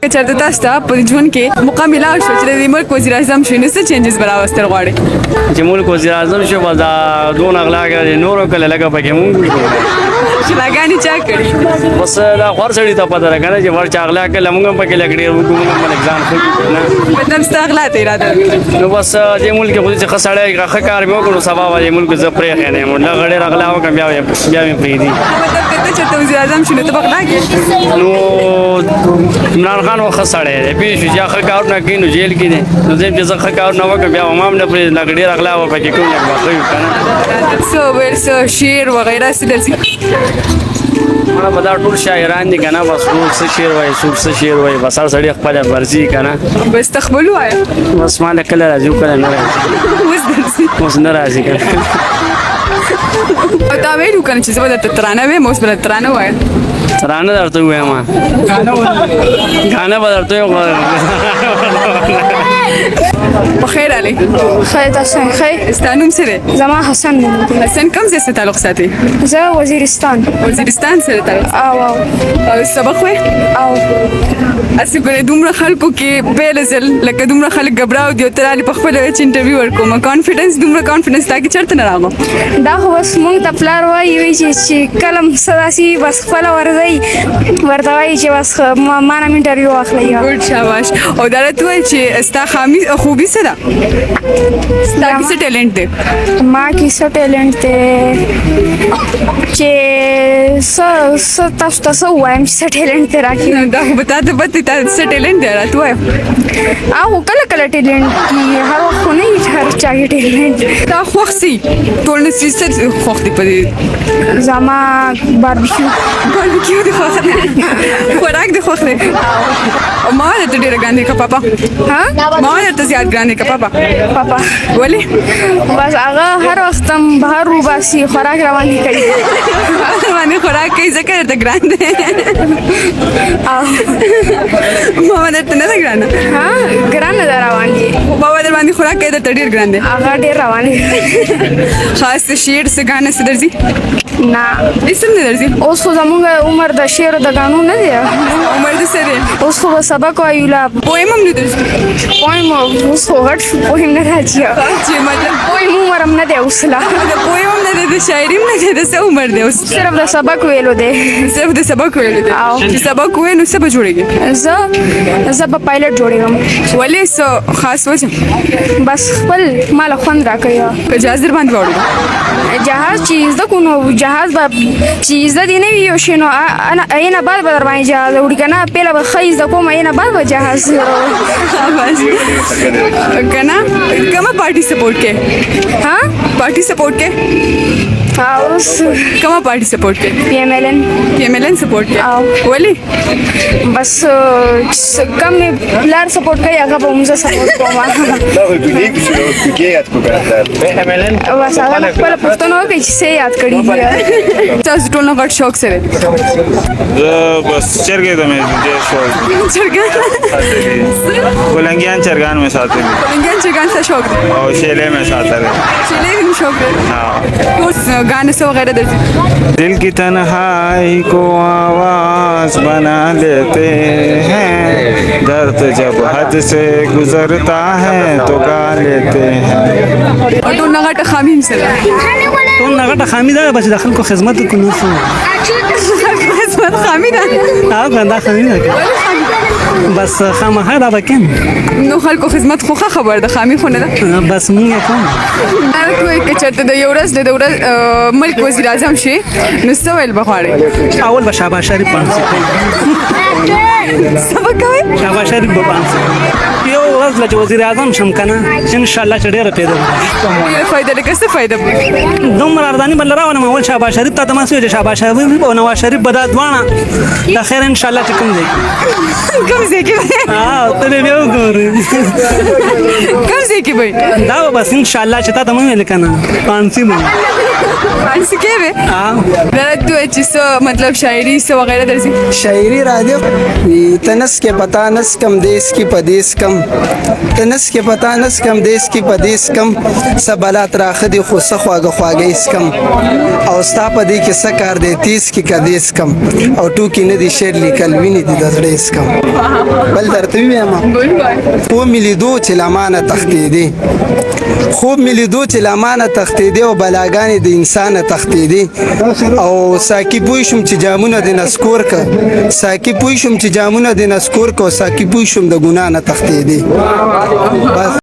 که چېرته تاسو ته په ژوند کې موقع میلاو شو چې د ملک وزیر اعظم شئ نو څه چینجز به راوستل غواړئ؟ چې ملک وزیر اعظم شو بس دا دون اغلا کړي نورو کله لګه پکې مونږ شلاګانې چا کړي؟ بس دا خور سړی ته پته راکنه چې ور چا اغلا کله مونږ پکې لګړي حکومت باندې ځان خو نه مطلب ستا اغلا ته اراده نو بس دې ملک خو چې خسړی ښه کار مې وکړو سبا باندې ملک زه پرې خنه مونږ غړې راغلا وکم بیا مې پریدي مطلب کته چې وزیر اعظم شنو ته بغلا کې نو عمران خان وخت سړی دی پیښ چې ښه کار نه کینو جیل کې دی نو زه چې ښه کار نه وکم بیا ما نه پرې لګړي راغلا و پکې کوم یو باقي کنه سو ورسو شعر وغیرہ څه درځي ما په دا ټول شاعران دي کنه بس څه شعر وای څه شعر وای بس هر سړی خپل ورزي کنه بس تخبلو آیا بس ما له کله راځو کله نه راځي اوس درځي اوس نه راځي کنه دا ویلو کنه چې زه به درته ترانه وایم اوس به درته ترانه وایم ترانه درته وایم غانه به درته وایم بخیر علی خیر تاسو خیر ستا نوم څه دی؟ زما حسن نوم دی. حسن کوم ځای سره تعلق ساتي؟ زه وزیرستان وزیرستان سره تعلق او سبق وای او اسی ګره دومره خلکو کې بیل ځل لکه دومره خلک غبراو دی تر علي په خپل چې انټرویو ورکوم کانفیډنس دومره کانفیډنس تا کې چرته نه راغو دا خو بس مونږ ته پلار وایي چې کلم سداسي بس خپل ورځي ورته وایي چې بس ما نه انټرویو واخلې ګډ شاباش او دا راته وایي چې ستا خامي خوبي څه ده ستا کې څه ټیلنټ دی ما کې څه ټیلنټ دی چې تاسو ته څه وایم چې څه ټیلنټ دی راکړي دا خو به تا ته پته تا څه ټیلنټ دی راته وایه او کله کله ټیلنټ کې هر وخت خو نه وي هر چا کې ټیلنټ تا خوښ سي ټول نه سي څه خوښ دی په دې زما باربیکیو دی خوښ دی خوراک دی خوښ دی او ما درته ډېره ګرانه که پاپا ها ما درته زیات ګرانه که پاپا پاپا ولې بس هغه هر وخت هم بهر وباسي خوراک روانې کوي باندې خوراک کوي ځکه درته ګران دی ما درته نه ده ګرانه ها ګرانه ده روان دي بابا در باندې خوراک کوي درته ډېر ګران دی هغه ډېر روان دي خاص شعر څه ګانه څه درځي نه هېڅ هم نه درځي اوس خو زموږ عمر د شعر د قانون نه دی عمر د څه دی اوس خو به سبق وایو لا پویم هم نه درځي پویم اوس خو غټ شو پویم نه راځي چې مطلب پویم عمر هم نه دی اوس لا د پویم هم نه دی د شاعري هم نه دی د څه عمر دی اوس صرف د سبق ویلو دی صرف د سبق ویلو دی چې سبق ووایې نو څه به جوړېږي زه به پایلټ جوړېږم ولې څه خاص وجه بس خپل مال خوند راکوي که جهاز در باندې واړو جهاز چې زده کو نو جهاز به چې زده دی نه وي یو شی نو اینه بعد به در باندې جهاز وړي که نه پهله به ښه زده کوم اینه بعد به جهاز که نه کومه پارټي سپورټ کې ها پارټي سپورټ کې اوس کومه پارټي سپورټ کې PMLN PMLN سپورټ کې ولې بس کم مې پلار سپورټ کوي هغه به موږ سپورټ کوم بس هغه خپله پوښتنه وکړي چې څه یاد کړي دي تاسو ټول نه غټ شوق څه دی زه بس چرګې ته مې ډېر شوق دی چرګان کلنګیان چرګان مې ساتلي کلنګیان چرګان څه شوق دی او شیلې مې ساتلې شیلې هم شوق دی ټول गाने से वगैरह दर्ज दिल की तन्हाई को आवाज बना लेते हैं दर्द जब हद से गुजरता है तो गा लेते हैं और तो नगाट खामीम से तो नगाट खामी ده بس داخل کو خدمت کو نه خدمت خامی ده غندا خامی ده بس خامه هدا بکن نو خلکو خدمت خو خبر ده خامی خو نه ده بس مونږ کوم دا کوی که چرته د یو ورځ د ملک وزیر اعظم شي نو څه ویل بخواړي اول به شهباز شریف پانسي سبا کوي شهباز شریف به پانسي یو ورځ چې وزیر اعظم شم کنه ان شاء الله چې ډیره پیدا یو فائدہ لکه څه فائدہ دومره ارداني بل راونه اول شهباز شریف ته تماسو چې شهباز شریف او نواز شریف به دا دوانه د خیر ان شاء الله چې کوم دی کوم ځای کې ته به وګورې کوم ځای کې وای دا بس ان شاء الله چې تا مې ویل کنه پانسي مې پانسي کې به درته چې څه مطلب شاعری څه وغیرہ درځي شاعری را دي تنس کې پتا نس کم دیس کی پدیس کم تنس کې پتا نس کم دیس کی پدیس کم سبالات راخدي خو سخواګه خواګه اس کم او ستا پدې کې سکار دې 30 کی کدیس کم او ټو کې نه دي شعر لیکل ویني دي د زړه اس کم بل درته ویم خوب مې لیدو چې له مانه تښتېدې خوب مې لیدو چې له مانه تښتېدې او بلاګانې د انسانه تښتېدې او ساقي پوه شوم چې جامونه دې نسکور که ساقي پوه شوم چې جامونه دې نسکور که او ساقي پوه شوم د ګناه نه تښتېدې بس